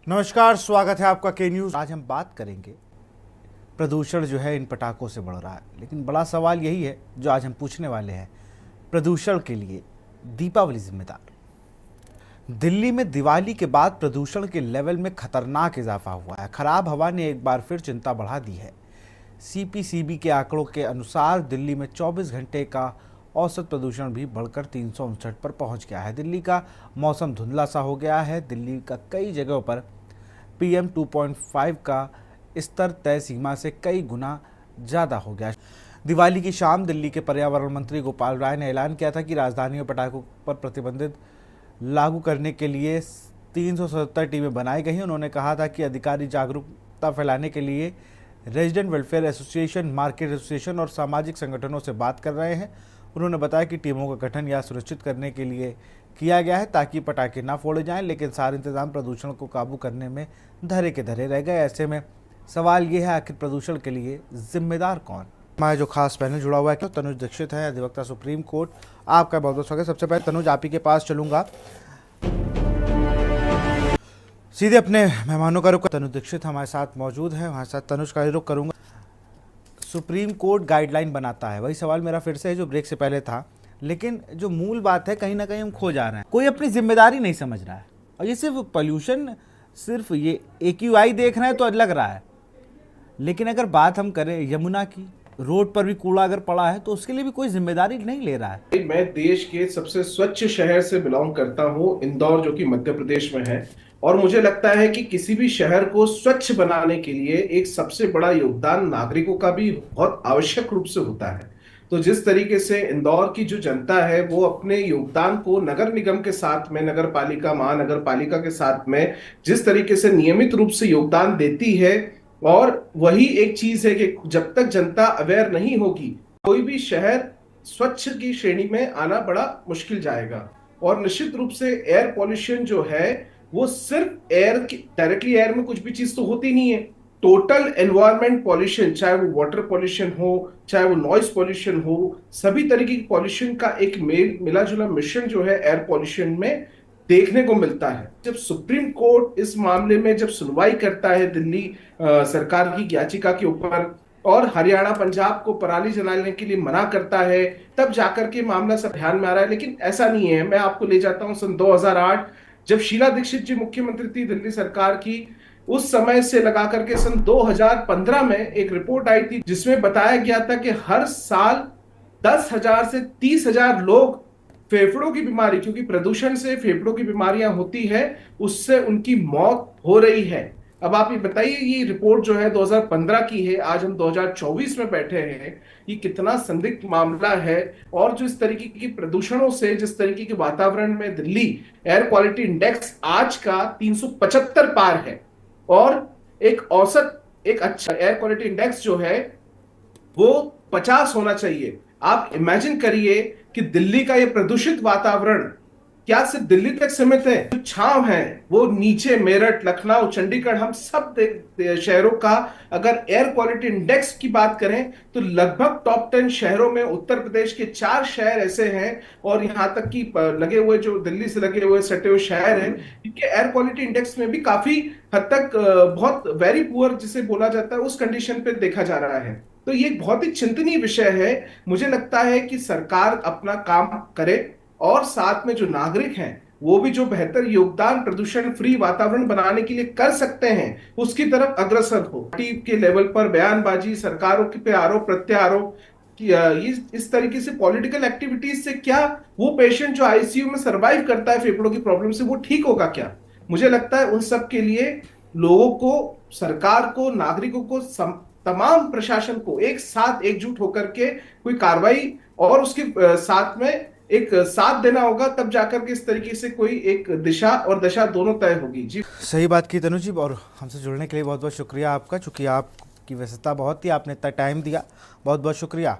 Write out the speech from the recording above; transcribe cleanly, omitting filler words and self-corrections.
नमस्कार, स्वागत है आपका के न्यूज़। आज हम बात करेंगे प्रदूषण जो है इन पटाखों से बढ़ रहा है, लेकिन बड़ा सवाल यही है जो आज हम पूछने वाले हैं, प्रदूषण के लिए दीपावली जिम्मेदार। दिल्ली में दिवाली के बाद प्रदूषण के लेवल में खतरनाक इजाफा हुआ है। खराब हवा ने एक बार फिर चिंता बढ़ा दी है। सीपीसीबी के आंकड़ों के अनुसार दिल्ली में 24 घंटे का औसत प्रदूषण भी बढ़कर 359 पर पहुंच गया है। दिल्ली का मौसम धुंधला सा हो गया है। दिल्ली का कई जगहों पर PM 2.5 का स्तर तय सीमा से कई गुना ज़्यादा हो गया। दिवाली की शाम दिल्ली के पर्यावरण मंत्री गोपाल राय ने ऐलान किया था कि राजधानी में पटाखों पर प्रतिबंधित लागू करने के लिए 377 टीमें बनाई गई हैं। उन्होंने कहा था कि अधिकारी जागरूकता फैलाने के लिए resident welfare association, market association और सामाजिक संगठनों से बात कर रहे हैं। उन्होंने बताया कि टीमों का गठन यह सुनिश्चित करने के लिए किया गया है ताकि पटाखे ना फोड़े जाएं, लेकिन सारे इंतजाम प्रदूषण को काबू करने में धरे के धरे रह गए। ऐसे में सवाल ये है, आखिर प्रदूषण के लिए जिम्मेदार कौन? हमारा जो खास पैनल जुड़ा हुआ है, तनुज दीक्षित है, अधिवक्ता सुप्रीम कोर्ट। आपका बहुत बहुत स्वागत। सबसे पहले तनुज, आप ही के पास चलूंगा, सीधे अपने मेहमानों का रुख। तनुज दीक्षित हमारे साथ मौजूद है, हमारे साथ तनुज का रुख करूंगा। सुप्रीम कोर्ट गाइडलाइन बनाता है, वही सवाल मेरा फिर से है जो ब्रेक से पहले था, लेकिन जो मूल बात है कहीं ना कहीं हम खो जा रहे हैं। कोई अपनी जिम्मेदारी नहीं समझ रहा है, और ये सिर्फ पोल्यूशन, सिर्फ ये AQI देख रहे हैं तो लग रहा है, लेकिन अगर बात हम करें यमुना की, रोड पर भी कूड़ा अगर पड़ा है तो उसके लिए भी कोई जिम्मेदारी नहीं ले रहा है। मैं देश के सबसे स्वच्छ शहर से बिलोंग करता हूं, इंदौर, जो कि मध्य प्रदेश में है। और मुझे लगता है कि किसी भी शहर को स्वच्छ बनाने के लिए एक सबसे बड़ा योगदान नागरिकों का भी बहुत आवश्यक रूप से होता है। तो जिस तरीके से इंदौर की जो जनता है वो अपने योगदान को नगर निगम के साथ में, नगर पालिका, महानगर पालिका के साथ में जिस तरीके से नियमित रूप से योगदान देती है, और वही एक चीज है कि जब तक जनता अवेयर नहीं होगी, कोई भी शहर स्वच्छ की श्रेणी में आना बड़ा मुश्किल जाएगा। और निश्चित रूप से एयर पॉल्यूशन जो है वो सिर्फ एयर की, डायरेक्टली एयर में कुछ भी चीज तो होती नहीं है। टोटल एनवायरमेंट पॉल्यूशन, चाहे वो वाटर पॉल्यूशन हो, चाहे वो नॉइस पॉल्यूशन हो, सभी तरीके की पॉल्यूशन का एक मिला जुला मिश्रण जो है एयर पॉल्यूशन में देखने को मिलता है। जब सुप्रीम कोर्ट इस मामले में जब सुनवाई करता है दिल्ली सरकार की याचिका के ऊपर, और हरियाणा पंजाब को पराली जलाने के लिए मना करता है, तब जाकर के मामला सब ध्यान में आ रहा है। लेकिन ऐसा नहीं है। मैं आपको ले जाता हूं सन 2008, जब शीला दीक्षित जी मुख्यमंत्री थी दिल्ली सरकार की, उस समय से लगा करके सन 2015 में एक रिपोर्ट आई थी जिसमें बताया गया था कि हर साल 10,000 से 30,000 लोग फेफड़ों की बीमारी, क्योंकि प्रदूषण से फेफड़ों की बीमारियां होती है, उससे उनकी मौत हो रही है। अब आप ये बताइए, ये रिपोर्ट जो है 2015 की है, आज हम 2024 में बैठे हैं, ये कितना संदिग्ध मामला है। और जो इस तरीके की प्रदूषणों से, जिस तरीके के वातावरण में दिल्ली एयर क्वालिटी इंडेक्स आज का 375 पार है, और एक औसत, एक अच्छा एयर क्वालिटी इंडेक्स जो है वो 50 होना चाहिए। आप इमेजिन करिए कि दिल्ली का ये प्रदूषित वातावरण क्या सिर्फ दिल्ली तक सीमित है? जो छांव है वो नीचे मेरठ, लखनऊ, चंडीगढ़, हम सब शहरों का अगर एयर क्वालिटी इंडेक्स की बात करें तो लगभग टॉप 10 शहरों में उत्तर प्रदेश के 4 शहर ऐसे हैं, और यहां तक कि लगे हुए, जो दिल्ली से लगे हुए सटे हुए शहर हैं, इनके एयर क्वालिटी इंडेक्स में भी काफी हद तक बहुत वेरी पुअर जिसे बोला जाता है, उस कंडीशन पे देखा जा रहा है। तो ये बहुत ही चिंतनीय विषय है। मुझे लगता है कि सरकार अपना काम करे, और साथ में जो नागरिक हैं वो भी जो बेहतर योगदान प्रदूषण फ्री वातावरण बनाने के लिए कर सकते हैं, उसकी तरफ अग्रसर हो। पार्टी के लेवल पर बयानबाजी, सरकारों के पे आरोप प्रत्यारोप, इस तरीके से पॉलिटिकल एक्टिविटीज से क्या वो पेशेंट जो ICU में सरवाइव करता है फेफड़ों की प्रॉब्लम से, वो ठीक होगा क्या? मुझे लगता है उन सब के लिए लोगों को, सरकार को, नागरिकों को, तमाम प्रशासन को एक साथ एकजुट होकर के कोई कार्रवाई और उसके साथ में एक साथ देना होगा, तब जाकर के इस तरीके से कोई एक दिशा और दशा दोनों तय होगी। जी, सही बात की तनुज जी, और हमसे जुड़ने के लिए बहुत बहुत शुक्रिया आपका। चूंकि आपकी व्यस्तता बहुत थी, आपने इतना टाइम दिया, बहुत बहुत शुक्रिया।